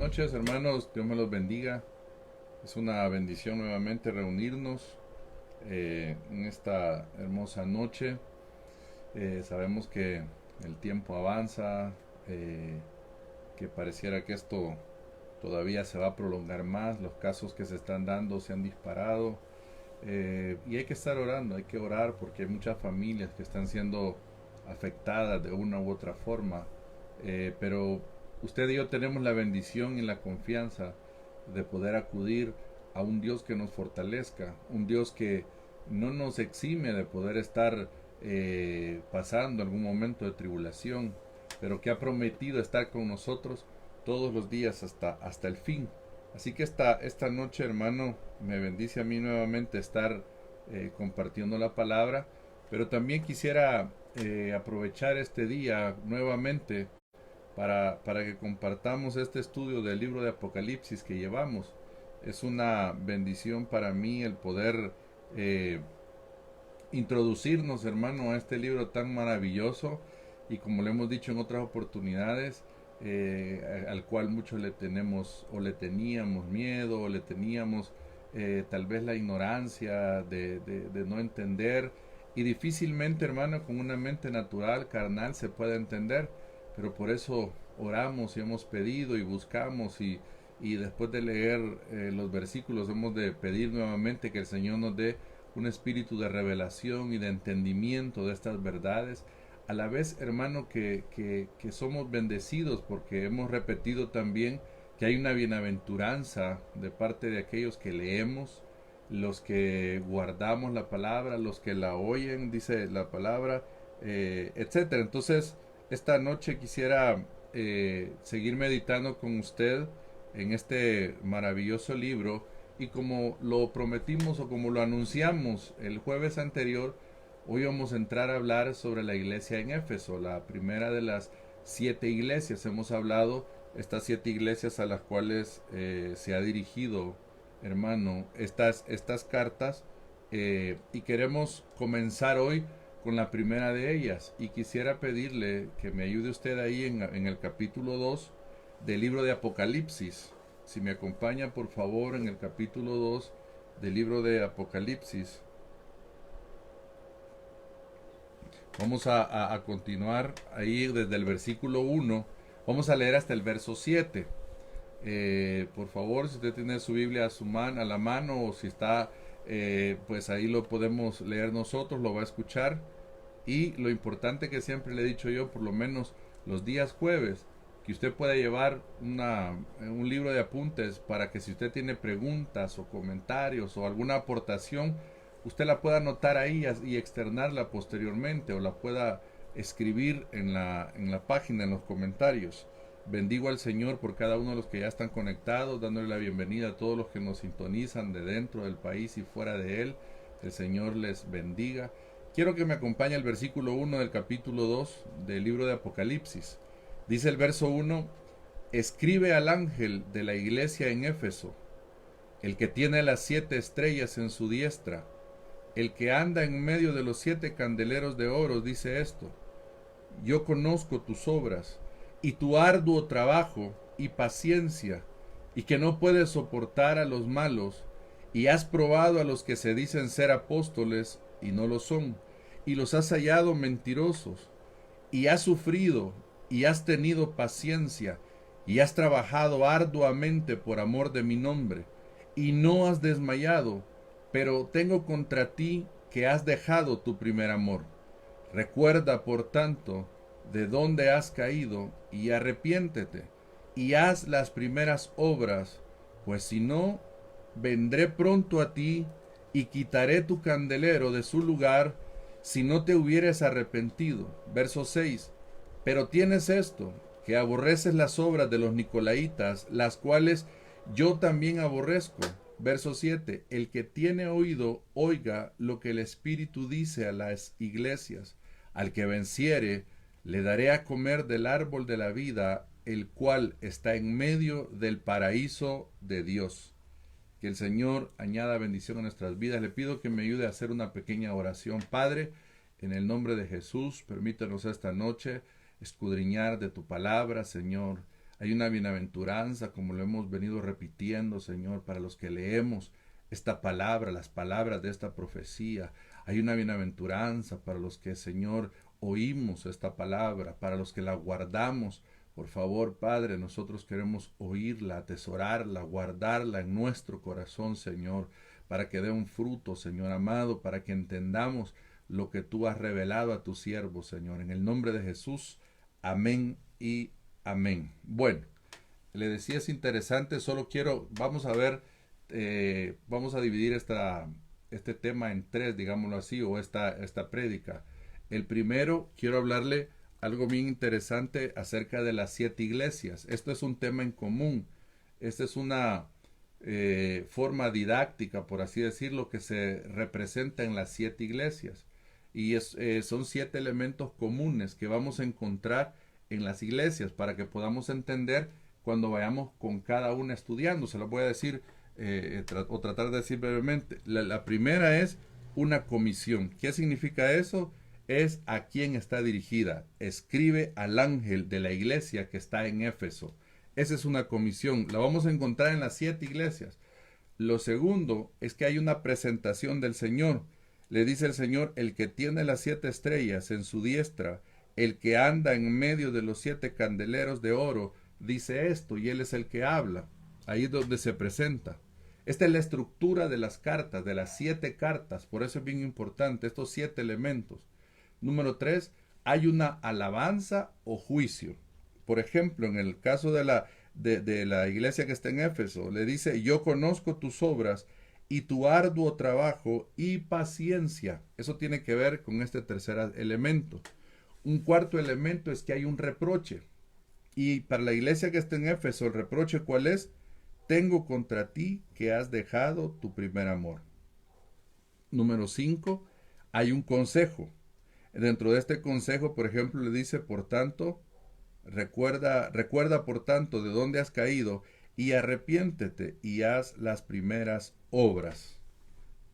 noches, hermanos. Dios me los bendiga. Es una bendición nuevamente reunirnos en esta hermosa noche. Sabemos que el tiempo avanza, que pareciera que esto todavía se va a prolongar más. Los casos que se están dando se han disparado. Y hay que estar orando, hay que orar porque hay muchas familias que están siendo afectadas de una u otra forma. Pero usted y yo tenemos la bendición y la confianza de poder acudir a un Dios que nos fortalezca, un Dios que no nos exime de poder estar pasando algún momento de tribulación, pero que ha prometido estar con nosotros todos los días hasta el fin. Así que esta noche, hermano, me bendice a mí nuevamente estar compartiendo la palabra, pero también quisiera aprovechar este día nuevamente para que compartamos este estudio del libro de Apocalipsis que llevamos. Es una bendición para mí el poder eh, introducirnos, hermano, a este libro tan maravilloso y como le hemos dicho en otras oportunidades, al cual muchos le tenemos o le teníamos miedo o le teníamos tal vez la ignorancia de no entender y difícilmente, hermano, con una mente natural, carnal, se puede entender, pero por eso oramos y hemos pedido y buscamos y después de leer los versículos hemos de pedir nuevamente que el Señor nos dé un espíritu de revelación y de entendimiento de estas verdades. A la vez, hermano, que somos bendecidos porque hemos repetido también que hay una bienaventuranza de parte de aquellos que leemos, los que guardamos la palabra, los que la oyen, dice la palabra, etcétera. Entonces, esta noche quisiera seguir meditando con usted en este maravilloso libro y como lo prometimos o como lo anunciamos el jueves anterior, hoy vamos a entrar a hablar sobre la iglesia en Éfeso, la primera de las 7 iglesias. Hemos hablado estas 7 iglesias a las cuales se ha dirigido, hermano, estas cartas y queremos comenzar hoy con la primera de ellas y quisiera pedirle que me ayude usted ahí en el capítulo 2 del libro de Apocalipsis. Si me acompaña por favor en el capítulo 2 del libro de Apocalipsis. Vamos a continuar ahí desde el versículo 1. Vamos a leer hasta el verso 7. Por favor, si usted tiene su Biblia a la mano o si está, pues ahí lo podemos leer nosotros, lo va a escuchar. Y lo importante que siempre le he dicho yo, por lo menos los días jueves, que usted pueda llevar un libro de apuntes para que si usted tiene preguntas o comentarios o alguna aportación, usted la pueda anotar ahí y externarla posteriormente o la pueda escribir en la página, en los comentarios. Bendigo al Señor por cada uno de los que ya están conectados, dándole la bienvenida a todos los que nos sintonizan de dentro del país y fuera de él. El Señor les bendiga. Quiero que me acompañe el versículo 1 del capítulo 2 del libro de Apocalipsis. Dice el verso 1, escribe al ángel de la iglesia en Éfeso, el que tiene las 7 estrellas en su diestra, el que anda en medio de los 7 candeleros de oro, dice esto, yo conozco tus obras y tu arduo trabajo y paciencia, y que no puedes soportar a los malos, y has probado a los que se dicen ser apóstoles y no lo son, y los has hallado mentirosos, y has sufrido, y has tenido paciencia, y has trabajado arduamente por amor de mi nombre, y no has desmayado, pero tengo contra ti que has dejado tu primer amor. Recuerda, por tanto, de dónde has caído, y arrepiéntete, y haz las primeras obras, pues si no, vendré pronto a ti, y quitaré tu candelero de su lugar, si no te hubieres arrepentido. Verso 6. Pero tienes esto, que aborreces las obras de los Nicolaitas, las cuales yo también aborrezco. Verso 7. El que tiene oído, oiga lo que el Espíritu dice a las iglesias. Al que venciere, le daré a comer del árbol de la vida, el cual está en medio del paraíso de Dios. Que el Señor añada bendición a nuestras vidas. Le pido que me ayude a hacer una pequeña oración. Padre, en el nombre de Jesús, permítanos esta noche escudriñar de tu palabra, Señor. Hay una bienaventuranza, como lo hemos venido repitiendo, Señor, para los que leemos esta palabra, las palabras de esta profecía. Hay una bienaventuranza para los que, Señor, oímos esta palabra, para los que la guardamos. Por favor, Padre, nosotros queremos oírla, atesorarla, guardarla en nuestro corazón, Señor, para que dé un fruto, Señor amado, para que entendamos lo que tú has revelado a tu siervo, Señor. En el nombre de Jesús, amén y amén. Bueno, le decía, es interesante, solo quiero, vamos a ver, vamos a dividir este tema en tres, digámoslo así, o esta prédica. El primero, quiero hablarle algo bien interesante acerca de las 7 iglesias. Esto es un tema en común. Esta es una forma didáctica, por así decirlo, que se representa en las 7 iglesias. Y son 7 elementos comunes que vamos a encontrar en las iglesias para que podamos entender cuando vayamos con cada una estudiando. Se lo voy a decir o tratar de decir brevemente. La primera es una comisión. ¿Qué significa eso? Es a quién está dirigida. Escribe al ángel de la iglesia que está en Éfeso. Esa es una comisión. La vamos a encontrar en las 7 iglesias. Lo segundo es que hay una presentación del Señor. Le dice el Señor, el que tiene las 7 estrellas en su diestra, el que anda en medio de los 7 candeleros de oro, dice esto, y él es el que habla. Ahí es donde se presenta. Esta es la estructura de las cartas, de las 7 cartas. Por eso es bien importante, estos 7 elementos. Número 3, hay una alabanza o juicio. Por ejemplo, en el caso de la iglesia que está en Éfeso, le dice, yo conozco tus obras y tu arduo trabajo y paciencia. Eso tiene que ver con este tercer elemento. Un cuarto elemento es que hay un reproche. Y para la iglesia que está en Éfeso, el reproche, ¿cuál es? Tengo contra ti que has dejado tu primer amor. Número 5, hay un consejo. Dentro de este consejo, por ejemplo, le dice, por tanto, recuerda por tanto de dónde has caído y arrepiéntete y haz las primeras obras.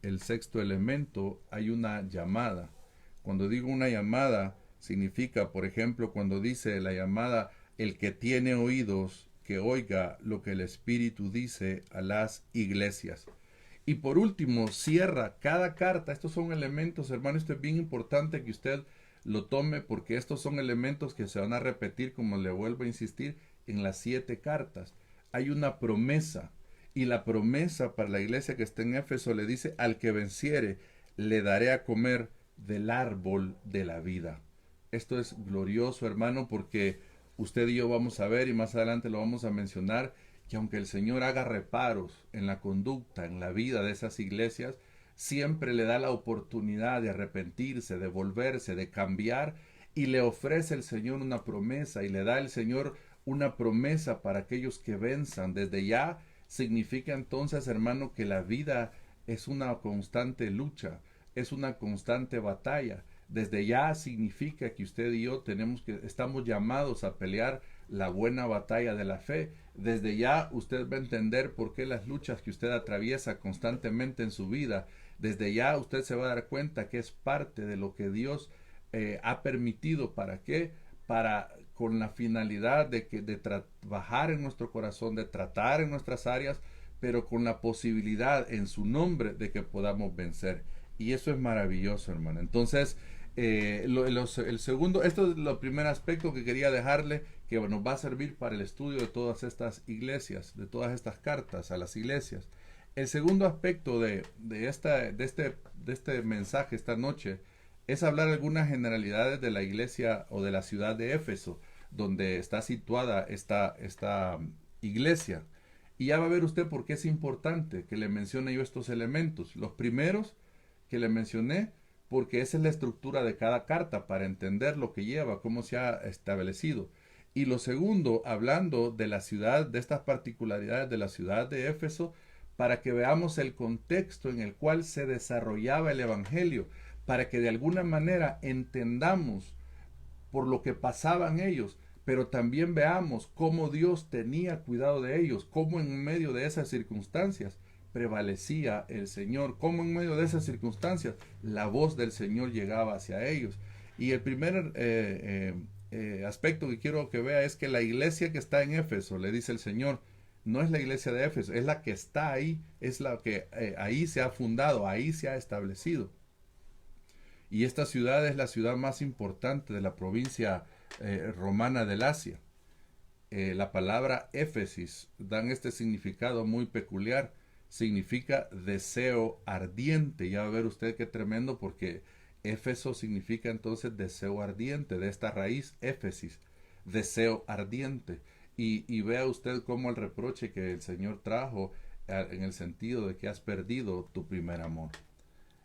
El sexto elemento, hay una llamada. Cuando digo una llamada, significa, por ejemplo, cuando dice la llamada, el que tiene oídos, que oiga lo que el Espíritu dice a las iglesias. Y por último, cierra cada carta. Estos son elementos, hermano, esto es bien importante que usted lo tome porque estos son elementos que se van a repetir, como le vuelvo a insistir, en las 7 cartas. Hay una promesa y la promesa para la iglesia que está en Éfeso le dice, al que venciere, le daré a comer del árbol de la vida. Esto es glorioso, hermano, porque usted y yo vamos a ver y más adelante lo vamos a mencionar, que aunque el Señor haga reparos en la conducta, en la vida de esas iglesias, siempre le da la oportunidad de arrepentirse, de volverse, de cambiar, y le ofrece el Señor una promesa, y le da el Señor una promesa para aquellos que venzan. Desde ya significa entonces, hermano, que la vida es una constante lucha, es una constante batalla. Desde ya significa que usted y yo estamos llamados a pelear la buena batalla de la fe. Desde ya usted va a entender por qué las luchas que usted atraviesa constantemente en su vida, desde ya usted se va a dar cuenta que es parte de lo que Dios ha permitido. ¿Para qué? Con la finalidad de trabajar en nuestro corazón, de tratar en nuestras áreas, pero con la posibilidad en su nombre de que podamos vencer. Y eso es maravilloso, hermano. Entonces, el segundo, esto es el primer aspecto que quería dejarle, que nos va a servir para el estudio de todas estas iglesias, de todas estas cartas a las iglesias. El segundo aspecto de este mensaje esta noche es hablar algunas generalidades de la iglesia o de la ciudad de Éfeso, donde está situada esta iglesia. Y ya va a ver usted por qué es importante que le mencione yo estos elementos. Los primeros que le mencioné, porque esa es la estructura de cada carta para entender lo que lleva, cómo se ha establecido. Y lo segundo, hablando de la ciudad, de estas particularidades de la ciudad de Éfeso, para que veamos el contexto en el cual se desarrollaba el Evangelio, para que de alguna manera entendamos por lo que pasaban ellos, pero también veamos cómo Dios tenía cuidado de ellos, cómo en medio de esas circunstancias prevalecía el Señor, cómo en medio de esas circunstancias la voz del Señor llegaba hacia ellos. Y el primer aspecto que quiero que vea es que la iglesia que está en Éfeso, le dice el Señor, no es la iglesia de Éfeso, es la que está ahí, es la que ahí se ha fundado, ahí se ha establecido. Y esta ciudad es la ciudad más importante de la provincia romana del Asia. La palabra Éfesis dan este significado muy peculiar. Significa deseo ardiente. Ya va a ver usted qué tremendo, porque Éfeso significa entonces deseo ardiente, de esta raíz Éfesis, deseo ardiente. Y vea usted cómo el reproche que el Señor trajo en el sentido de que has perdido tu primer amor.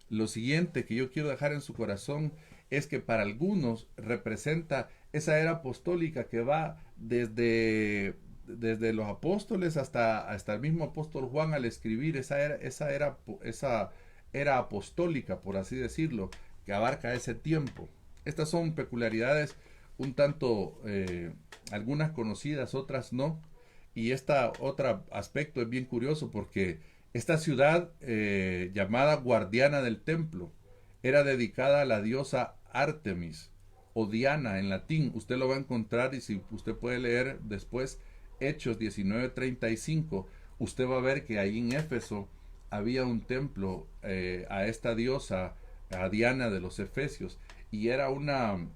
Lo siguiente que yo quiero dejar en su corazón es que para algunos representa esa era apostólica que va desde los apóstoles hasta el mismo apóstol Juan al escribir esa era apostólica, por así decirlo, que abarca ese tiempo. Estas son peculiaridades un tanto, algunas conocidas, otras no. Y esta otro aspecto es bien curioso porque esta ciudad, llamada guardiana del templo, era dedicada a la diosa Artemis o Diana en latín. Usted lo va a encontrar, y si usted puede leer después Hechos 19:35, usted va a ver que ahí en Éfeso había un templo a esta diosa, a Diana de los Efesios, y era una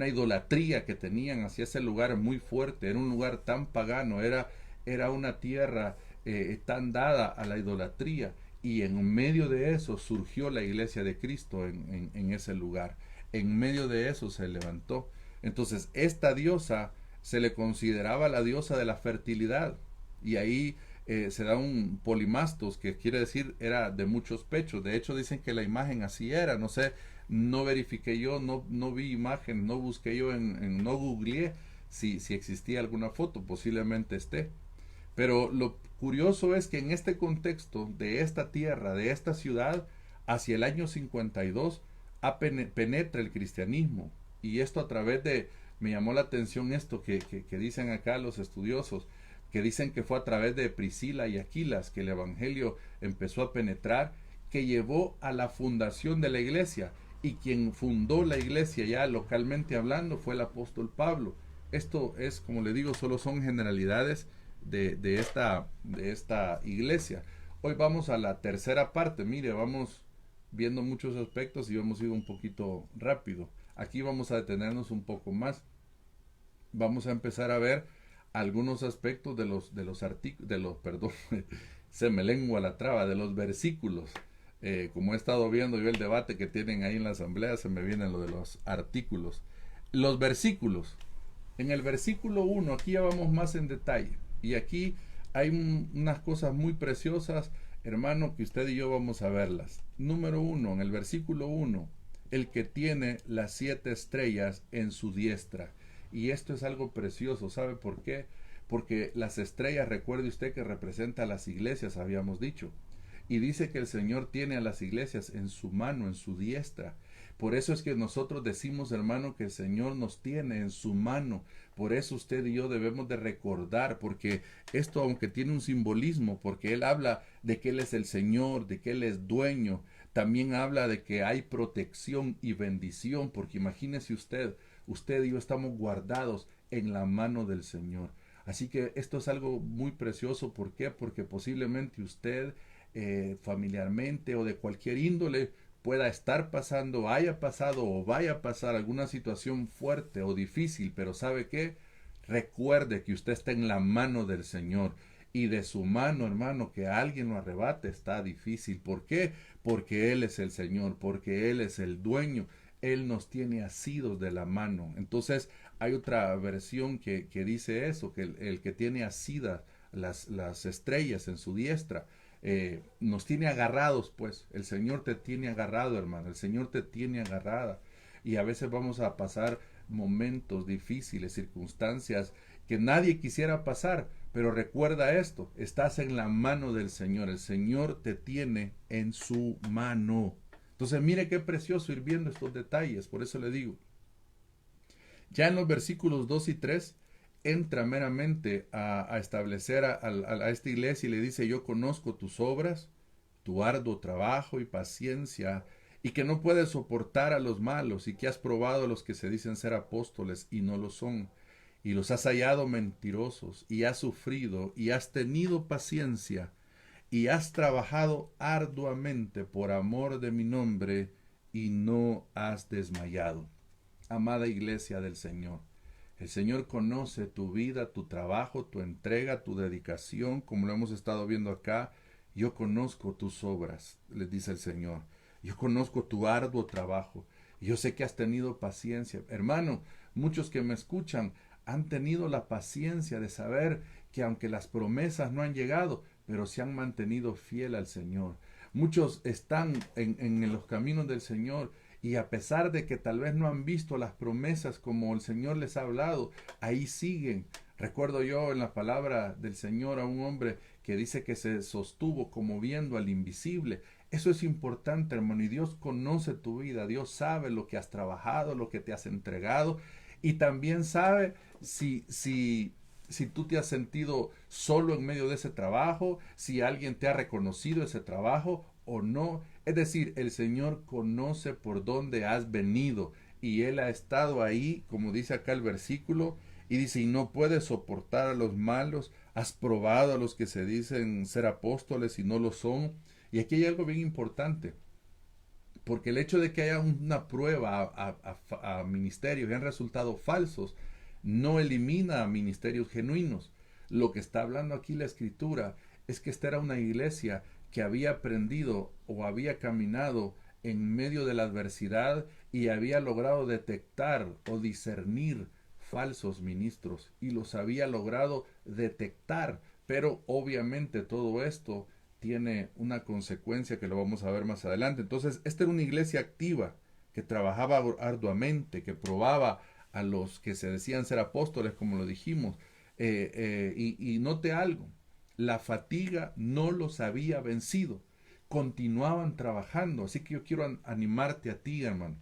idolatría que tenían hacia ese lugar muy fuerte. Era un lugar tan pagano, era una tierra tan dada a la idolatría, y en medio de eso surgió la iglesia de Cristo en ese lugar. En medio de eso se levantó. Entonces esta diosa se le consideraba la diosa de la fertilidad, y ahí se da un polimastos, que quiere decir era de muchos pechos. De hecho dicen que la imagen así era, no sé, no verifiqué yo, no vi imagen, no busqué yo no googleé si existía alguna foto, posiblemente esté. Pero lo curioso es que en este contexto de esta tierra, de esta ciudad, hacia el año 52, penetra el cristianismo. Y esto a través me llamó la atención esto que dicen acá los estudiosos, que dicen que fue a través de Priscila y Aquilas que el evangelio empezó a penetrar, que llevó a la fundación de la iglesia. Y quien fundó la iglesia ya localmente hablando fue el apóstol Pablo. Esto es, como le digo, solo son generalidades de esta iglesia. Hoy vamos a la tercera parte. Mire, vamos viendo muchos aspectos y hemos ido un poquito rápido. Aquí vamos a detenernos un poco más. Vamos a empezar a ver algunos aspectos de los artículos, perdón, se me lengua la traba, de los versículos. Como he estado viendo yo el debate que tienen ahí en la asamblea, se me viene lo de los artículos. Los versículos. En el versículo 1, aquí ya vamos más en detalle. Y aquí hay unas cosas muy preciosas, hermano, que usted y yo vamos a verlas. Número 1, en el versículo 1, el que tiene las 7 estrellas en su diestra. Y esto es algo precioso, ¿sabe por qué? Porque las estrellas, recuerde usted que representa a las iglesias, habíamos dicho. Y dice que el Señor tiene a las iglesias en su mano, en su diestra. Por eso es que nosotros decimos, hermano, que el Señor nos tiene en su mano. Por eso usted y yo debemos de recordar, porque esto, aunque tiene un simbolismo, porque Él habla de que Él es el Señor, de que Él es dueño, también habla de que hay protección y bendición, porque imagínese usted y yo estamos guardados en la mano del Señor. Así que esto es algo muy precioso. ¿Por qué? Porque posiblemente usted, familiarmente o de cualquier índole, pueda estar pasando, haya pasado o vaya a pasar alguna situación fuerte o difícil, pero ¿sabe qué? Recuerde que usted está en la mano del Señor, y de su mano, hermano, que alguien lo arrebate está difícil. ¿Por qué? Porque Él es el Señor, porque Él es el dueño. Él nos tiene asidos de la mano. Entonces hay otra versión que dice eso, que el que tiene asidas las estrellas en su diestra, nos tiene agarrados. Pues el Señor te tiene agarrado, hermano, el Señor te tiene agarrada. Y a veces vamos a pasar momentos difíciles, circunstancias que nadie quisiera pasar, pero recuerda esto: estás en la mano del Señor, el Señor te tiene en su mano. Entonces mire qué precioso ir viendo estos detalles. Por eso le digo, ya en los versículos 2 y 3 entra meramente a establecer a esta iglesia, y le dice: yo conozco tus obras, tu arduo trabajo y paciencia, y que no puedes soportar a los malos y que has probado a los que se dicen ser apóstoles y no lo son y los has hallado mentirosos y has sufrido y has tenido paciencia y has trabajado arduamente por amor de mi nombre y no has desmayado. Amada iglesia del Señor, el Señor conoce tu vida, tu trabajo, tu entrega, tu dedicación, como lo hemos estado viendo acá. Yo conozco tus obras, les dice el Señor. Yo conozco tu arduo trabajo. Yo sé que has tenido paciencia. Hermano, muchos que me escuchan han tenido la paciencia de saber que aunque las promesas no han llegado, pero se han mantenido fiel al Señor. Muchos están en los caminos del Señor y a pesar de que tal vez no han visto las promesas como el Señor les ha hablado, ahí siguen. Recuerdo yo en la palabra del Señor a un hombre que dice que se sostuvo como viendo al invisible. Eso es importante, hermano, y Dios conoce tu vida, Dios sabe lo que has trabajado, lo que te has entregado, y también sabe si tú te has sentido solo en medio de ese trabajo, si alguien te ha reconocido ese trabajo o no. Es decir, el Señor conoce por dónde has venido y Él ha estado ahí, como dice acá el versículo, y dice, y no puedes soportar a los malos, has probado a los que se dicen ser apóstoles y no lo son. Y aquí hay algo bien importante, porque el hecho de que haya una prueba a ministerios que han resultado falsos, no elimina a ministerios genuinos. Lo que está hablando aquí la escritura es que esta era una iglesia que había aprendido o había caminado en medio de la adversidad y había logrado detectar o discernir falsos ministros y los había logrado detectar, pero obviamente todo esto tiene una consecuencia que lo vamos a ver más adelante. Entonces, esta era una iglesia activa que trabajaba arduamente, que probaba a los que se decían ser apóstoles, como lo dijimos. Y note algo, la fatiga no los había vencido, continuaban trabajando. Así que yo quiero animarte a ti, hermano,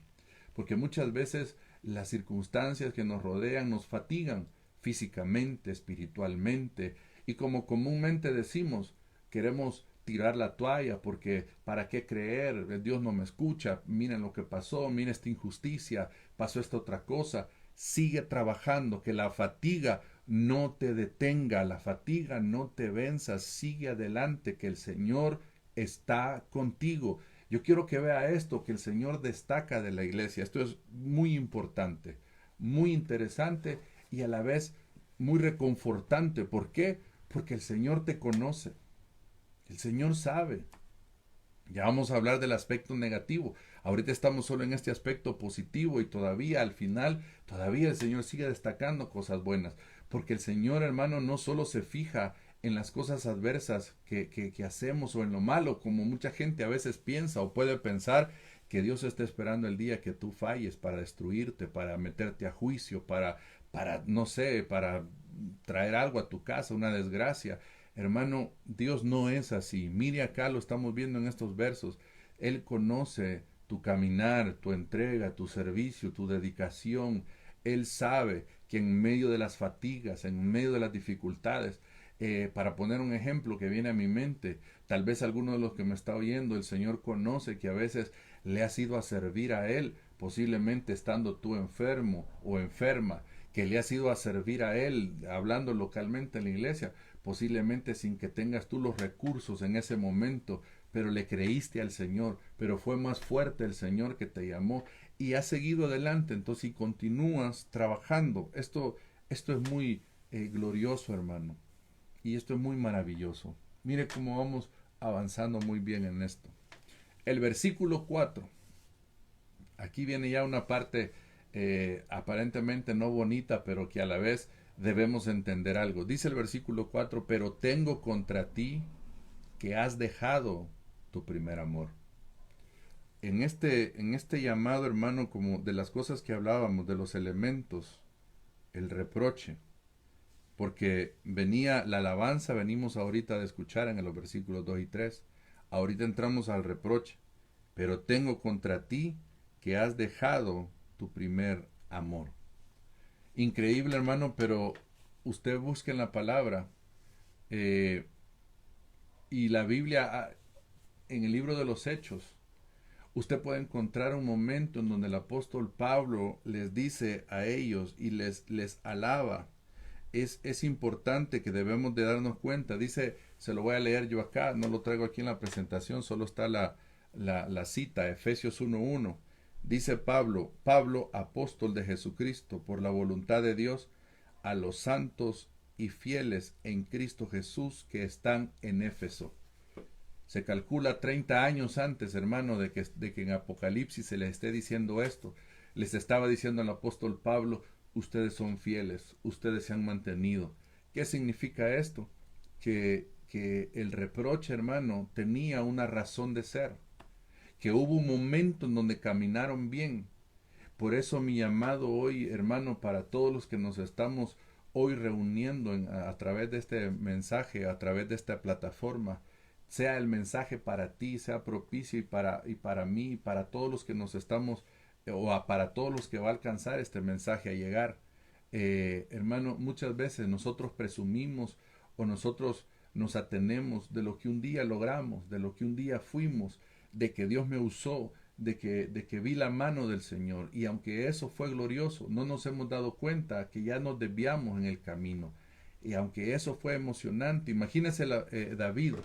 porque muchas veces las circunstancias que nos rodean nos fatigan físicamente, espiritualmente, y como comúnmente decimos, queremos tirar la toalla porque para qué creer, Dios no me escucha, miren lo que pasó, miren esta injusticia, pasó esta otra cosa. Sigue trabajando, que la fatiga no te detenga, la fatiga no te venza, sigue adelante, que el Señor está contigo. Yo quiero que vea esto, que el Señor destaca de la iglesia. Esto es muy importante, muy interesante y a la vez muy reconfortante. ¿Por qué? Porque el Señor te conoce. El Señor sabe. Ya vamos a hablar del aspecto negativo. Ahorita estamos solo en este aspecto positivo y todavía al final, todavía el Señor sigue destacando cosas buenas. Porque el Señor, hermano, no solo se fija en las cosas adversas que hacemos o en lo malo, como mucha gente a veces piensa o puede pensar que Dios está esperando el día que tú falles para destruirte, para meterte a juicio, no sé, para traer algo a tu casa, una desgracia. Hermano, Dios no es así. Mire acá, lo estamos viendo en estos versos. Él conoce tu caminar, tu entrega, tu servicio, tu dedicación. Él sabe que en medio de las fatigas, en medio de las dificultades, para poner un ejemplo que viene a mi mente, tal vez alguno de los que me está oyendo, el Señor conoce que a veces le has ido a servir a Él, posiblemente estando tú enfermo o enferma, que le has ido a servir a Él, hablando localmente en la iglesia, posiblemente sin que tengas tú los recursos en ese momento, pero le creíste al Señor, pero fue más fuerte el Señor que te llamó y has seguido adelante, entonces si continúas trabajando, esto es muy glorioso, hermano, y esto es muy maravilloso. Mire cómo vamos avanzando muy bien en esto. El versículo 4, aquí viene ya una parte aparentemente no bonita, pero que a la vez debemos entender algo. Dice el versículo 4, pero tengo contra ti que has dejado tu primer amor. En este llamado, hermano, como de las cosas que hablábamos, de los elementos, el reproche, porque venía la alabanza, venimos ahorita de escuchar en los versículos 2 y 3, ahorita entramos al reproche, pero tengo contra ti que has dejado tu primer amor. Increíble, hermano, pero usted busca en la palabra y la Biblia en el libro de los Hechos, Usted puede encontrar un momento en donde el apóstol Pablo les dice a ellos y les alaba. Es importante que debemos de darnos cuenta. Dice, se lo voy a leer yo acá, no lo traigo aquí en la presentación, solo está la cita, Efesios 1:1. Dice Pablo, Pablo, apóstol de Jesucristo, por la voluntad de Dios, a los santos y fieles en Cristo Jesús que están en Éfeso. Se calcula 30 años antes, hermano, de que en Apocalipsis se les esté diciendo esto. Les estaba diciendo al apóstol Pablo, ustedes son fieles, ustedes se han mantenido. ¿Qué significa esto? Que el reproche, hermano, tenía una razón de ser. Que hubo un momento en donde caminaron bien. Por eso mi llamado hoy, hermano, para todos los que nos estamos hoy reuniendo a través de este mensaje, a través de esta plataforma, sea el mensaje para ti, sea propicio y para mí, para todos los que nos estamos, para todos los que va a alcanzar este mensaje a llegar. Hermano, muchas veces nosotros presumimos o nosotros nos atenemos de lo que un día logramos, de lo que un día fuimos, de que Dios me usó, de que vi la mano del Señor. Y aunque eso fue glorioso, no nos hemos dado cuenta que ya nos desviamos en el camino. Y aunque eso fue emocionante, imagínese David.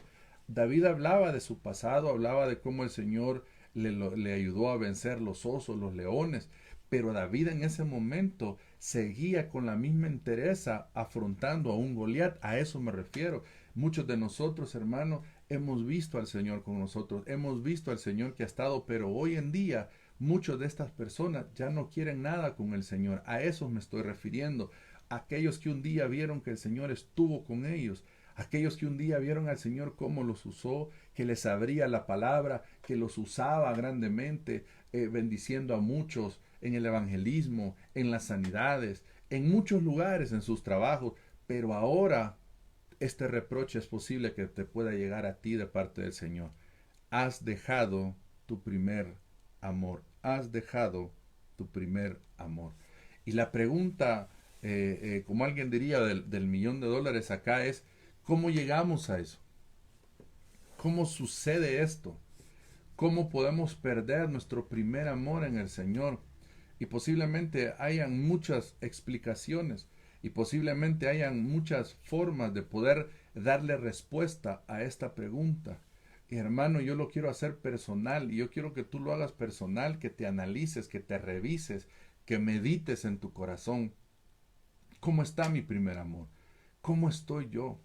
David hablaba de su pasado, hablaba de cómo el Señor le ayudó a vencer los osos, los leones, pero David en ese momento seguía con la misma entereza afrontando a un Goliat. A eso me refiero. Muchos de nosotros, hermanos, hemos visto al Señor con nosotros, hemos visto al Señor que ha estado, pero hoy en día muchas de estas personas ya no quieren nada con el Señor. A eso me estoy refiriendo. Aquellos que un día vieron que el Señor estuvo con ellos, aquellos que un día vieron al Señor cómo los usó, que les abría la palabra, que los usaba grandemente, bendiciendo a muchos en el evangelismo, en las sanidades, en muchos lugares, en sus trabajos, pero ahora este reproche es posible que te pueda llegar a ti de parte del Señor. Has dejado tu primer amor. Has dejado tu primer amor. Y la pregunta, como alguien diría, del $1.000.000 acá es, ¿cómo llegamos a eso? ¿Cómo sucede esto? ¿Cómo podemos perder nuestro primer amor en el Señor? Y posiblemente hayan muchas explicaciones y posiblemente hayan muchas formas de poder darle respuesta a esta pregunta. Y hermano, yo lo quiero hacer personal y yo quiero que tú lo hagas personal, que te analices, que te revises, que medites en tu corazón. ¿Cómo está mi primer amor? ¿Cómo estoy yo?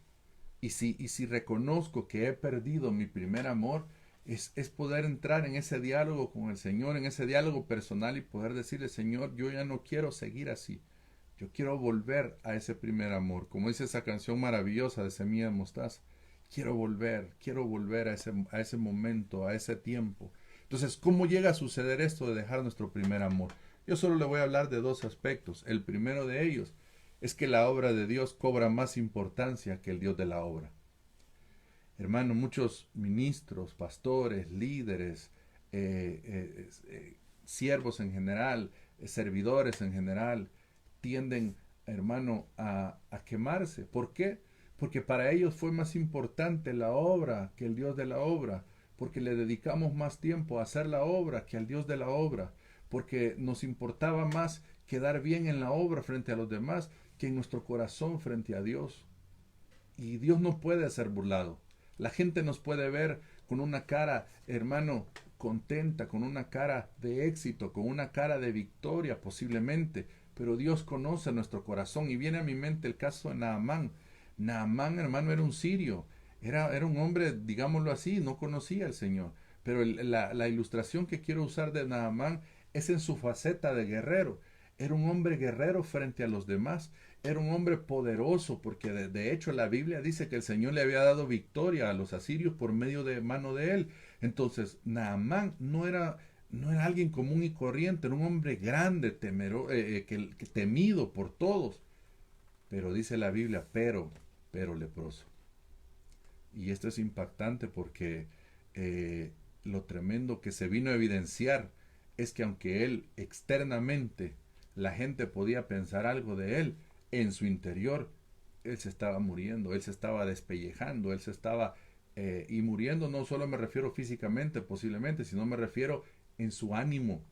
Y si reconozco que he perdido mi primer amor, es poder entrar en ese diálogo con el Señor, en ese diálogo personal y poder decirle, Señor, yo ya no quiero seguir así. Yo quiero volver a ese primer amor. Como dice esa canción maravillosa de Semilla de Mostaza. Quiero volver a ese momento, a ese tiempo. Entonces, ¿cómo llega a suceder esto de dejar nuestro primer amor? Yo solo le voy a hablar de dos aspectos. El primero de ellos es que la obra de Dios cobra más importancia que el Dios de la obra. Hermano, muchos ministros, pastores, líderes, siervos en general, servidores en general, tienden, hermano, a quemarse. ¿Por qué? Porque para ellos fue más importante la obra que el Dios de la obra, porque le dedicamos más tiempo a hacer la obra que al Dios de la obra, porque nos importaba más quedar bien en la obra frente a los demás que en nuestro corazón frente a Dios. Y Dios no puede ser burlado. La gente nos puede ver con una cara, hermano, contenta, con una cara de éxito, con una cara de victoria posiblemente, pero Dios conoce nuestro corazón y viene a mi mente el caso de Naamán. Naamán, hermano, era un sirio, era un hombre, digámoslo así, no conocía al Señor, pero la ilustración que quiero usar de Naamán es en su faceta de guerrero. Era un hombre guerrero frente a los demás, era un hombre poderoso, porque de hecho la Biblia dice que el Señor le había dado victoria a los asirios por medio de mano de él. Entonces, Naamán no era alguien común y corriente, era un hombre grande, que temido por todos. Pero dice la Biblia, pero leproso. Y esto es impactante porque lo tremendo que se vino a evidenciar es que aunque él externamente la gente podía pensar algo de él, en su interior él se estaba muriendo, él se estaba despellejando, él se estaba y muriendo no solo me refiero físicamente, posiblemente, sino me refiero en su ánimo,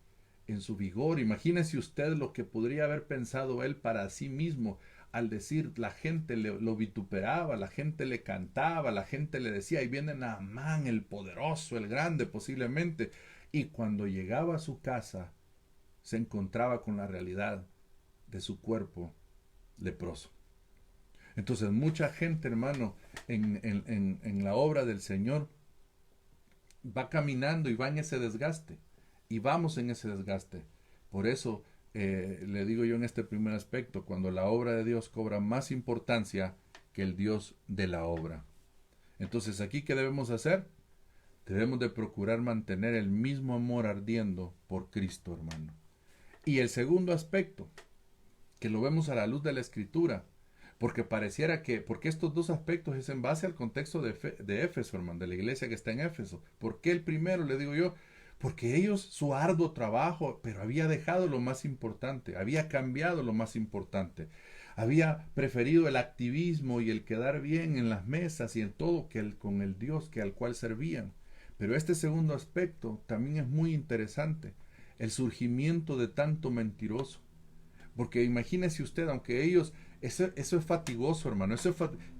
en su vigor. Imagínese usted lo que podría haber pensado él para sí mismo al decir, la gente lo vituperaba, la gente le cantaba, la gente le decía, ahí viene Naamán, el poderoso, el grande posiblemente. Y cuando llegaba a su casa, se encontraba con la realidad de su cuerpo leproso. Entonces mucha gente, hermano, en la obra del Señor va caminando y va en ese desgaste. Y vamos en ese desgaste. Por eso le digo yo en este primer aspecto, cuando la obra de Dios cobra más importancia que el Dios de la obra. Entonces, aquí, ¿qué debemos hacer? Debemos de procurar mantener el mismo amor ardiendo por Cristo, hermano. Y el segundo aspecto, que lo vemos a la luz de la Escritura, porque pareciera que, porque estos dos aspectos es en base al contexto de Éfeso, hermano, de la iglesia que está en Éfeso. ¿Por qué el primero? Le digo yo, porque ellos, su arduo trabajo, pero había dejado lo más importante, había cambiado lo más importante, había preferido el activismo y el quedar bien en las mesas y en todo que con el Dios que al cual servían. Pero este segundo aspecto también es muy interesante, el surgimiento de tanto mentiroso. Porque imagínese usted, aunque ellos, eso es fatigoso, hermano,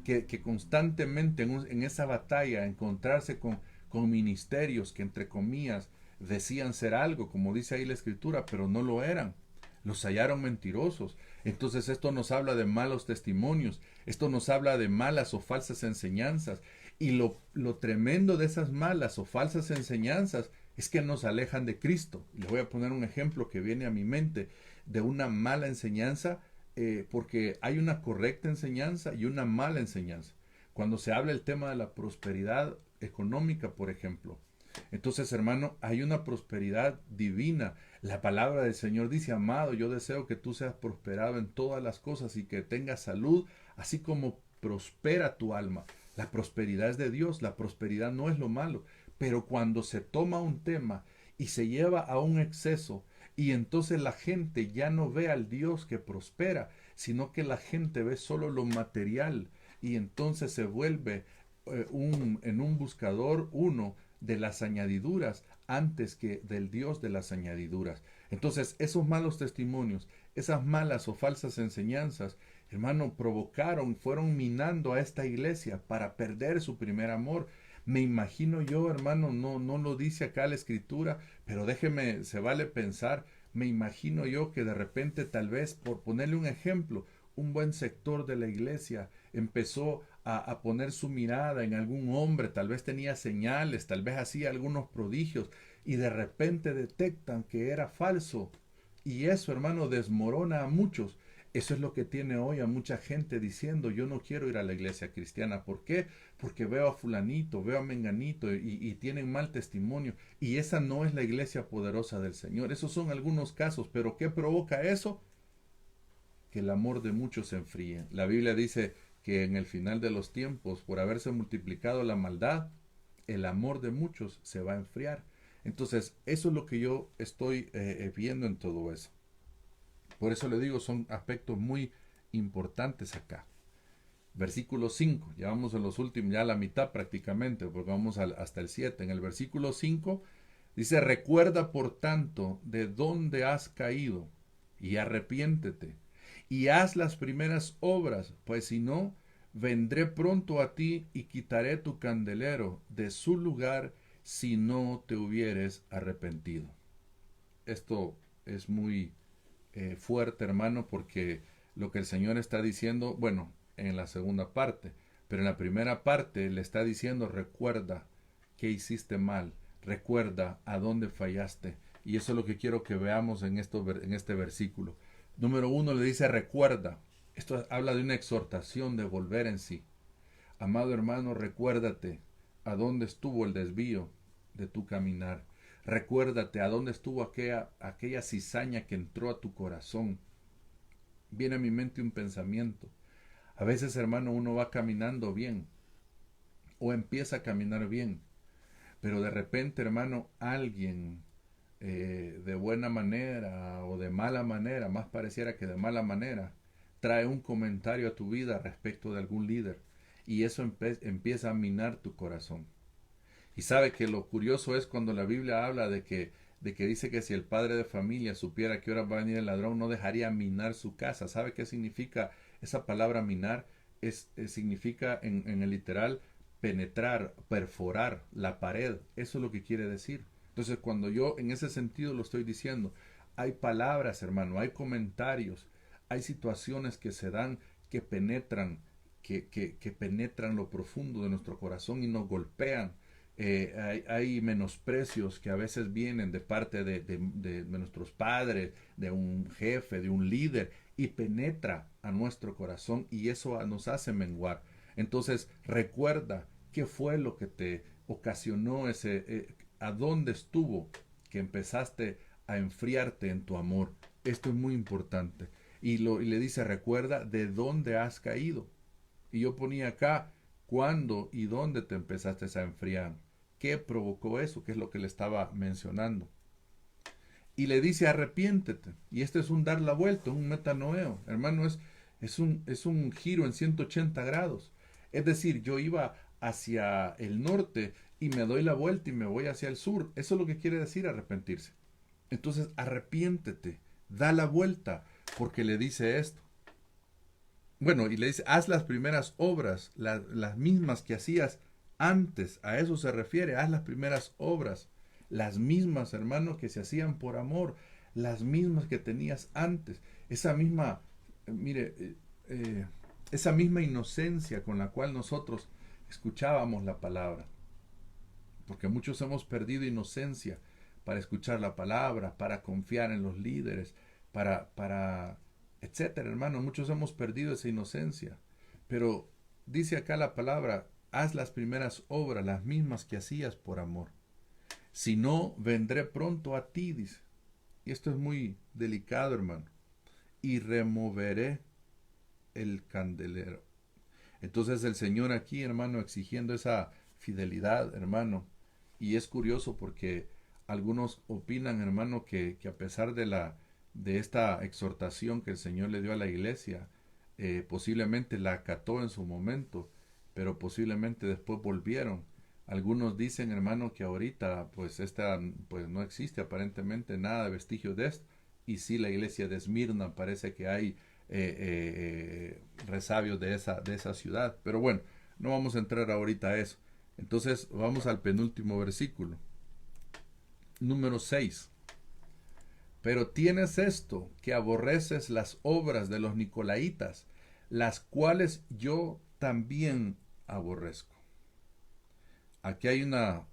que constantemente en esa batalla encontrarse con ministerios que entre comillas decían ser algo, como dice ahí la escritura, pero no lo eran. Los hallaron mentirosos. Entonces esto nos habla de malos testimonios, esto nos habla de malas o falsas enseñanzas. Y lo tremendo de esas malas o falsas enseñanzas es que nos alejan de Cristo. Le voy a poner un ejemplo que viene a mi mente de una mala enseñanza, porque hay una correcta enseñanza y una mala enseñanza. Cuando se habla el tema de la prosperidad económica, por ejemplo, entonces, hermano, hay una prosperidad divina. La palabra del Señor dice, amado, yo deseo que tú seas prosperado en todas las cosas y que tengas salud, así como prospera tu alma. La prosperidad es de Dios, la prosperidad no es lo malo. Pero cuando se toma un tema y se lleva a un exceso, y entonces la gente ya no ve al Dios que prospera, sino que la gente ve solo lo material, y entonces se vuelve en un buscador uno de las añadiduras antes que del Dios de las añadiduras. Entonces, esos malos testimonios, esas malas o falsas enseñanzas, hermano, provocaron, fueron minando a esta iglesia para perder su primer amor. Me imagino yo, hermano, no lo dice acá la escritura, pero déjeme, se vale pensar, me imagino yo que de repente, tal vez, por ponerle un ejemplo, un buen sector de la iglesia empezó a poner su mirada en algún hombre, tal vez tenía señales, tal vez hacía algunos prodigios, y de repente detectan que era falso. Y eso, hermano, desmorona a muchos. Eso es lo que tiene hoy a mucha gente diciendo, yo no quiero ir a la iglesia cristiana. ¿Por qué? Porque veo a fulanito, veo a menganito y tienen mal testimonio. Y esa no es la iglesia poderosa del Señor. Esos son algunos casos. ¿Pero qué provoca eso? Que el amor de muchos se enfríe. La Biblia dice que en el final de los tiempos, por haberse multiplicado la maldad, el amor de muchos se va a enfriar. Entonces, eso es lo que yo estoy viendo en todo eso. Por eso le digo, son aspectos muy importantes acá. Versículo 5, ya vamos en los últimos, ya a la mitad prácticamente, porque vamos hasta el 7. En el versículo 5 dice, recuerda por tanto de dónde has caído y arrepiéntete y haz las primeras obras, pues si no, vendré pronto a ti y quitaré tu candelero de su lugar si no te hubieres arrepentido. Esto es muy fuerte, hermano, porque lo que el Señor está diciendo, bueno, en la segunda parte, pero en la primera parte le está diciendo, recuerda que hiciste mal, recuerda a dónde fallaste. Y eso es lo que quiero que veamos en este versículo. Número 1 le dice, recuerda. Esto habla de una exhortación de volver en sí. Amado hermano, recuérdate a dónde estuvo el desvío de tu caminar. Recuérdate a dónde estuvo aquella cizaña que entró a tu corazón. Viene a mi mente un pensamiento. A veces, hermano, uno va caminando bien o empieza a caminar bien, pero de repente, hermano, alguien de buena manera o de mala manera, más pareciera que de mala manera, trae un comentario a tu vida respecto de algún líder. y eso empieza a minar tu corazón. Y sabe que lo curioso es cuando la Biblia habla de que dice que si el padre de familia supiera que ahora va a venir el ladrón, no dejaría minar su casa. ¿Sabe qué significa esa palabra minar? Significa en el literal penetrar, perforar la pared. Eso es lo que quiere decir. Entonces, cuando yo en ese sentido lo estoy diciendo, hay palabras, hermano, hay comentarios, hay situaciones que se dan que penetran, que penetran lo profundo de nuestro corazón y nos golpean. Hay menosprecios que a veces vienen de parte de nuestros padres, de un jefe, de un líder, y penetra a nuestro corazón y eso nos hace menguar. Entonces recuerda qué fue lo que te ocasionó a dónde estuvo que empezaste a enfriarte en tu amor. Esto es muy importante. Y le dice, recuerda de dónde has caído. Y yo ponía acá, ¿cuándo y dónde te empezaste a enfriar? ¿Qué provocó eso? ¿Qué es lo que le estaba mencionando? Y le dice, arrepiéntete. Y este es un dar la vuelta, un metanoeo. Hermano, es un giro en 180 grados. Es decir, yo iba hacia el norte y me doy la vuelta y me voy hacia el sur. Eso es lo que quiere decir arrepentirse. Entonces, arrepiéntete, da la vuelta, porque le dice esto. Bueno, y le dice, haz las primeras obras, las mismas que hacías antes. A eso se refiere, haz las primeras obras. Las mismas, hermano, que se hacían por amor. Las mismas que tenías antes. Esa misma, mire, esa misma inocencia con la cual nosotros escuchábamos la palabra. Porque muchos hemos perdido inocencia para escuchar la palabra, para confiar en los líderes, para etcétera, hermano. Muchos hemos perdido esa inocencia. Pero dice acá la palabra, haz las primeras obras, las mismas que hacías por amor. Si no, vendré pronto a ti, dice. Y esto es muy delicado, hermano. Y removeré el candelero. Entonces el Señor aquí, hermano, exigiendo esa fidelidad, hermano. Y es curioso porque algunos opinan, hermano, que a pesar de esta exhortación que el Señor le dio a la iglesia, posiblemente la acató en su momento, pero posiblemente después volvieron. Algunos dicen, hermano, que ahorita pues no existe aparentemente nada de vestigios de esto. Y sí, la iglesia de Esmirna parece que hay resabios de esa ciudad. Pero bueno, no vamos a entrar ahorita a eso. Entonces vamos al penúltimo versículo. Número 6. Pero tienes esto, que aborreces las obras de los nicolaitas, las cuales yo también aborrezco. Aquí hay una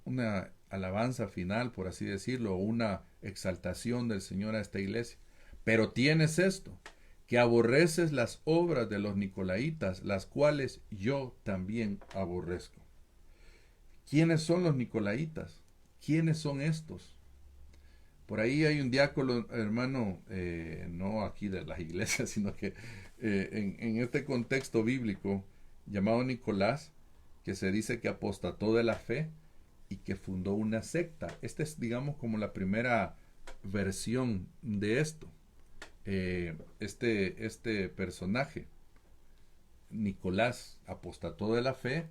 alabanza final, por así decirlo, una exaltación del Señor a esta iglesia. Pero tienes esto, que aborreces las obras de los nicolaitas, las cuales yo también aborrezco. ¿Quiénes son los nicolaitas? ¿Quiénes son estos? Por ahí hay un diácono, hermano, no aquí de las iglesias, sino que en este contexto bíblico, llamado Nicolás, que se dice que apostató de la fe y que fundó una secta. Esta es, digamos, como la primera versión de esto. Este personaje, Nicolás, apostató de la fe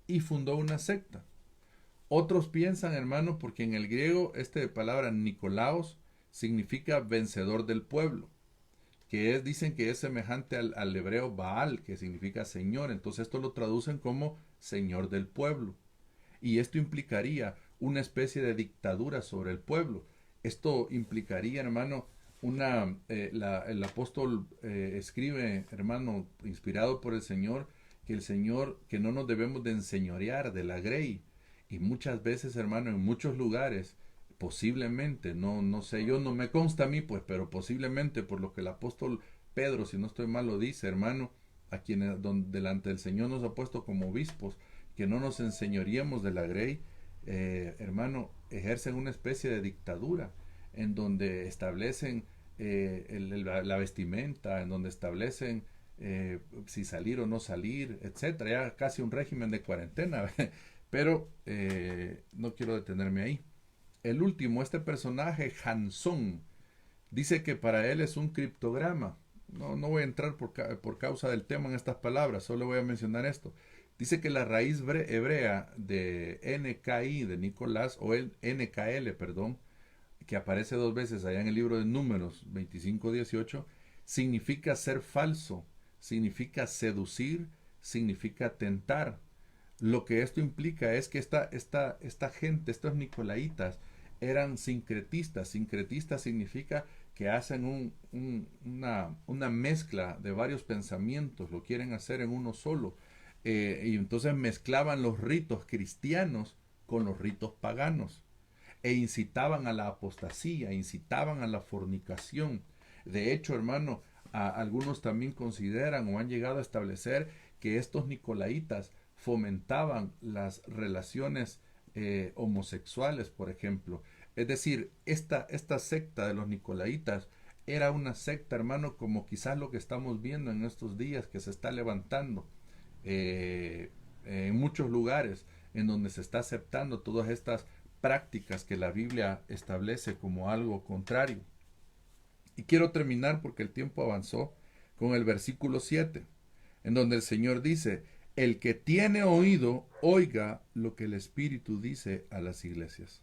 y fundó una secta. Otros piensan, hermano, porque en el griego esta palabra Nicolaos significa vencedor del pueblo, dicen que es semejante al hebreo Baal, que significa señor. Entonces esto lo traducen como señor del pueblo. Y esto implicaría una especie de dictadura sobre el pueblo. Esto implicaría, hermano, el apóstol escribe, hermano, inspirado por el Señor, que no nos debemos de enseñorear de la grey. Y muchas veces, hermano, en muchos lugares, posiblemente, no sé, yo no me consta a mí, pues, pero posiblemente por lo que el apóstol Pedro, si no estoy mal, lo dice, hermano, a quienes delante del Señor nos ha puesto como obispos, que no nos enseñoreemos de la grey, hermano, ejercen una especie de dictadura en donde establecen la vestimenta, en donde establecen si salir o no salir, etcétera, ya casi un régimen de cuarentena. Pero no quiero detenerme ahí. El último, este personaje, Jansón, dice que para él es un criptograma. No voy a entrar por causa del tema en estas palabras, solo voy a mencionar esto. Dice que la raíz hebrea de NKI, de Nicolás, o el NKL, perdón, que aparece dos veces allá en el libro de Números 25:18, significa ser falso, significa seducir, significa tentar. Lo que esto implica es que esta gente, estos nicolaitas, eran sincretistas. Sincretistas significa que hacen una mezcla de varios pensamientos, lo quieren hacer en uno solo. Y entonces mezclaban los ritos cristianos con los ritos paganos e incitaban a la apostasía, incitaban a la fornicación. De hecho, hermano, algunos también consideran o han llegado a establecer que estos nicolaitas fomentaban las relaciones homosexuales, por ejemplo. Es decir, esta secta de los nicolaitas era una secta, hermano, como quizás lo que estamos viendo en estos días que se está levantando en muchos lugares en donde se está aceptando todas estas prácticas que la Biblia establece como algo contrario. Y quiero terminar porque el tiempo avanzó con el versículo 7, en donde el Señor dice, el que tiene oído, oiga lo que el Espíritu dice a las iglesias.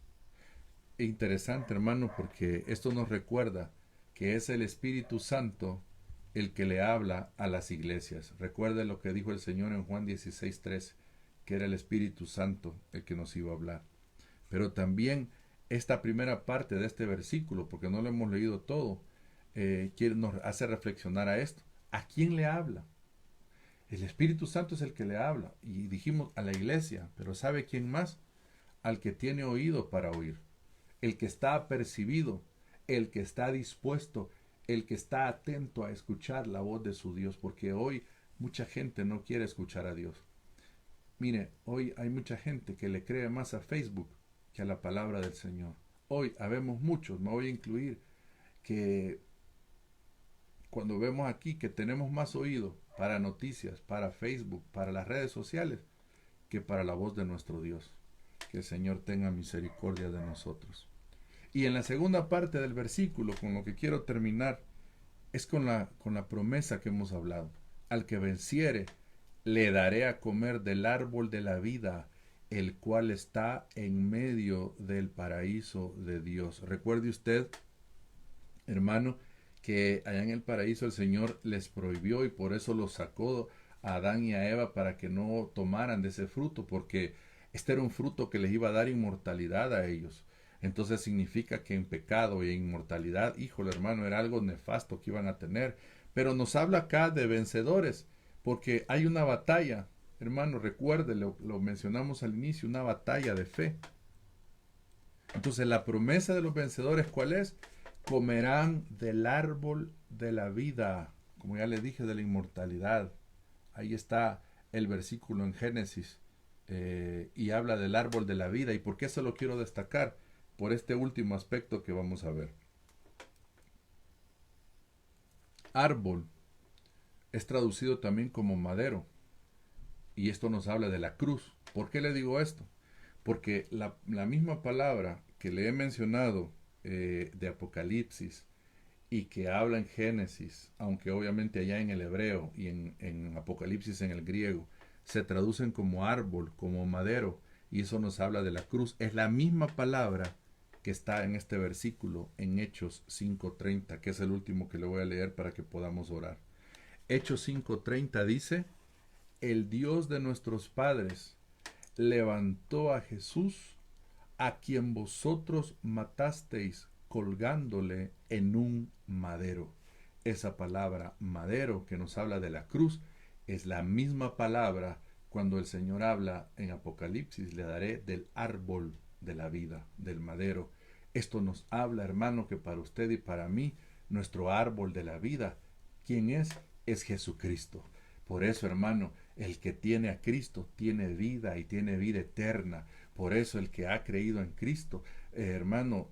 Interesante, hermano, porque esto nos recuerda que es el Espíritu Santo el que le habla a las iglesias. Recuerde lo que dijo el Señor en Juan 16:13, que era el Espíritu Santo el que nos iba a hablar. Pero también esta primera parte de este versículo, porque no lo hemos leído todo, nos hace reflexionar a esto. ¿A quién le habla? El Espíritu Santo es el que le habla. Y dijimos a la iglesia, pero ¿sabe quién más? Al que tiene oído para oír, el que está apercibido, el que está dispuesto, el que está atento a escuchar la voz de su Dios, porque hoy mucha gente no quiere escuchar a Dios. Mire, hoy hay mucha gente que le cree más a Facebook que a la palabra del Señor. Hoy habemos muchos, me voy a incluir, que cuando vemos aquí que tenemos más oído para noticias, para Facebook, para las redes sociales, que para la voz de nuestro Dios. Que el Señor tenga misericordia de nosotros. Y en la segunda parte del versículo, con lo que quiero terminar, es con la promesa que hemos hablado. Al que venciere, le daré a comer del árbol de la vida, el cual está en medio del paraíso de Dios. Recuerde usted, hermano, que allá en el paraíso el Señor les prohibió y por eso los sacó a Adán y a Eva para que no tomaran de ese fruto, porque este era un fruto que les iba a dar inmortalidad a ellos. Entonces significa que en pecado y en inmortalidad, híjole hermano, era algo nefasto que iban a tener. Pero nos habla acá de vencedores, porque hay una batalla, hermano, recuerde, lo mencionamos al inicio, una batalla de fe. Entonces la promesa de los vencedores, ¿cuál es? Comerán del árbol de la vida, como ya le dije, de la inmortalidad. Ahí está el versículo en Génesis y habla del árbol de la vida. ¿Y por qué se lo quiero destacar? Por este último aspecto que vamos a ver. Árbol es traducido también como madero y esto nos habla de la cruz. ¿Por qué le digo esto? Porque la misma palabra que le he mencionado de Apocalipsis y que habla en Génesis, aunque obviamente allá en el hebreo y en Apocalipsis en el griego, se traducen como árbol, como madero, y eso nos habla de la cruz. Es la misma palabra que está en este versículo en Hechos 5:30, que es el último que le voy a leer para que podamos orar. Hechos 5:30 dice, el Dios de nuestros padres levantó a Jesús, a quien vosotros matasteis colgándole en un madero. Esa palabra madero que nos habla de la cruz es la misma palabra cuando el Señor habla en Apocalipsis, le daré del árbol de la vida, del madero. Esto nos habla, hermano, que para usted y para mí, nuestro árbol de la vida, ¿quién es? Es Jesucristo. Por eso, hermano, el que tiene a Cristo tiene vida y tiene vida eterna. Por eso el que ha creído en Cristo, hermano,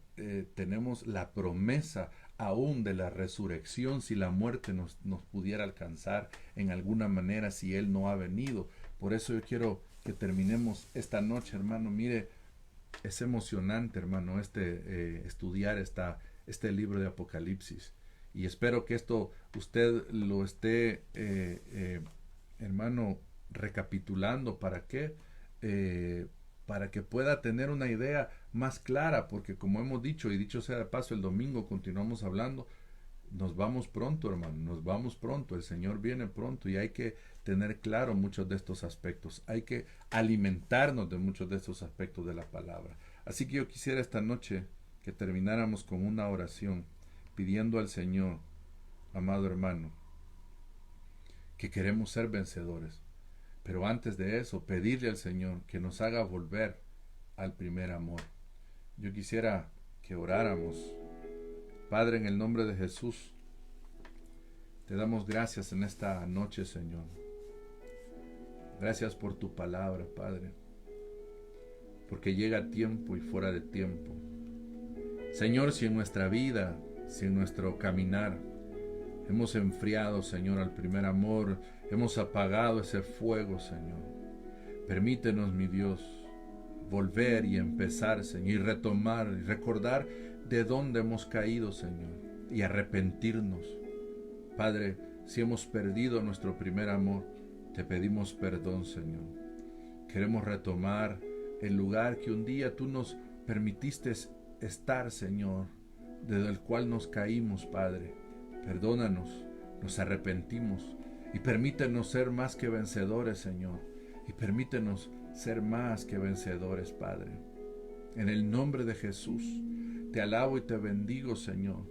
tenemos la promesa aún de la resurrección si la muerte nos pudiera alcanzar en alguna manera si Él no ha venido. Por eso yo quiero que terminemos esta noche, hermano. Mire, es emocionante, hermano, estudiar este libro de Apocalipsis. Y espero que esto usted lo esté, hermano, recapitulando. ¿Para qué? Para que pueda tener una idea más clara, porque como hemos dicho, y dicho sea de paso, el domingo continuamos hablando, nos vamos pronto, hermano, nos vamos pronto, el Señor viene pronto y hay que tener claro muchos de estos aspectos, hay que alimentarnos de muchos de estos aspectos de la palabra. Así que yo quisiera esta noche que termináramos con una oración pidiendo al Señor, amado hermano, que queremos ser vencedores, pero antes de eso pedirle al Señor que nos haga volver al primer amor. Yo quisiera que oráramos. Padre, en el nombre de Jesús, te damos gracias en esta noche, Señor. Gracias por tu palabra, Padre, porque llega a tiempo y fuera de tiempo. Señor, si en nuestra vida, si en nuestro caminar hemos enfriado, Señor, al primer amor, hemos apagado ese fuego, Señor, permítenos, mi Dios, volver y empezar, Señor, y retomar y recordar de dónde hemos caído, Señor, y arrepentirnos. Padre, si hemos perdido nuestro primer amor, te pedimos perdón, Señor. Queremos retomar el lugar que un día tú nos permitiste estar, Señor, desde el cual nos caímos, Padre. Perdónanos, nos arrepentimos y permítenos ser más que vencedores, Señor, y permítenos ser más que vencedores, Padre. En el nombre de Jesús, te alabo y te bendigo, Señor,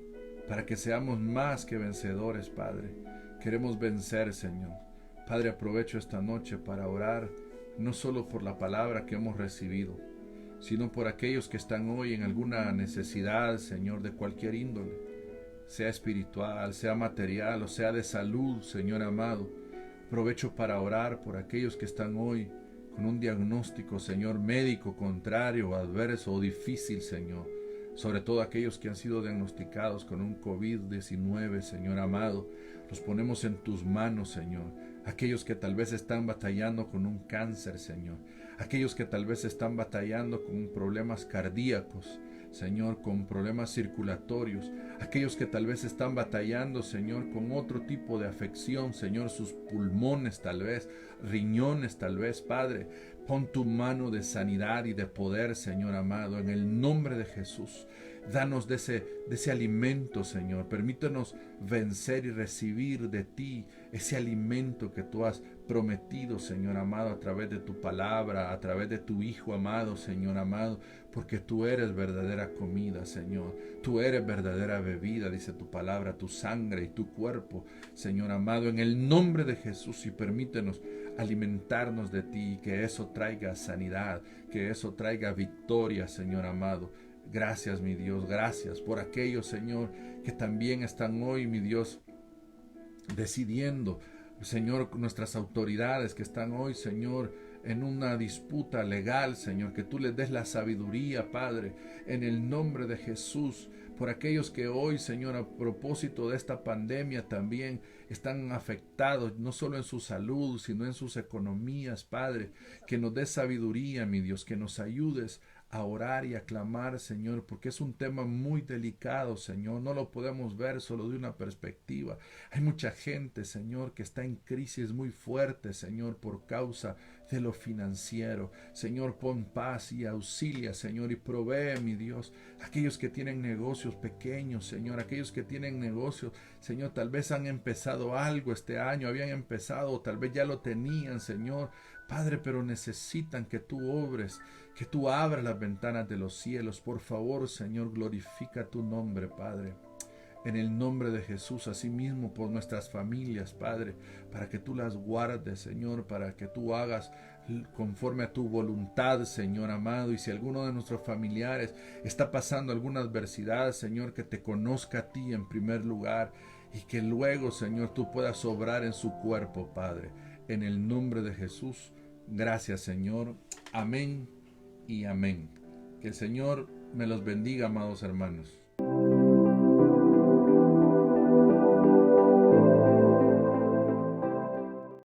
para que seamos más que vencedores, Padre. Queremos vencer, Señor. Padre, aprovecho esta noche para orar, no solo por la palabra que hemos recibido, sino por aquellos que están hoy en alguna necesidad, Señor, de cualquier índole, sea espiritual, sea material o sea de salud, Señor amado. Aprovecho para orar por aquellos que están hoy con un diagnóstico, Señor, médico contrario, adverso o difícil, Señor. Sobre todo aquellos que han sido diagnosticados con un COVID-19, Señor amado. Los ponemos en tus manos, Señor. Aquellos que tal vez están batallando con un cáncer, Señor. Aquellos que tal vez están batallando con problemas cardíacos, Señor, con problemas circulatorios. Aquellos que tal vez están batallando, Señor, con otro tipo de afección, Señor, sus pulmones tal vez, riñones tal vez, Padre. Pon tu mano de sanidad y de poder, Señor amado, en el nombre de Jesús. Danos de ese alimento, Señor. Permítenos vencer y recibir de ti ese alimento que tú has prometido, Señor amado, a través de tu palabra, a través de tu Hijo amado, Señor amado, porque tú eres verdadera comida, Señor. Tú eres verdadera bebida, dice tu palabra, tu sangre y tu cuerpo, Señor amado, en el nombre de Jesús, y permítenos alimentarnos de ti, que eso traiga sanidad, que eso traiga victoria, Señor amado. Gracias, mi Dios, gracias por aquellos, Señor, que también están hoy, mi Dios, decidiendo, Señor, nuestras autoridades que están hoy, Señor, en una disputa legal, Señor, que tú les des la sabiduría, Padre, en el nombre de Jesús, por aquellos que hoy, Señor, a propósito de esta pandemia también están afectados, no solo en su salud, sino en sus economías, Padre, que nos des sabiduría, mi Dios, que nos ayudes a orar y a clamar, Señor, porque es un tema muy delicado, Señor. No lo podemos ver solo de una perspectiva. Hay mucha gente, Señor, que está en crisis muy fuerte, Señor, por causa de lo financiero. Señor, pon paz y auxilia, Señor, y provee, mi Dios, aquellos que tienen negocios pequeños, Señor, aquellos que tienen negocios, Señor, tal vez han empezado algo este año, habían empezado, o tal vez ya lo tenían, Señor, Padre, pero necesitan que tú obres, que tú abras las ventanas de los cielos. Por favor, Señor, glorifica tu nombre, Padre. En el nombre de Jesús, asimismo por nuestras familias, Padre, para que tú las guardes, Señor, para que tú hagas conforme a tu voluntad, Señor amado. Y si alguno de nuestros familiares está pasando alguna adversidad, Señor, que te conozca a ti en primer lugar y que luego, Señor, tú puedas obrar en su cuerpo, Padre. En el nombre de Jesús, gracias, Señor. Amén y amén. Que el Señor me los bendiga, amados hermanos.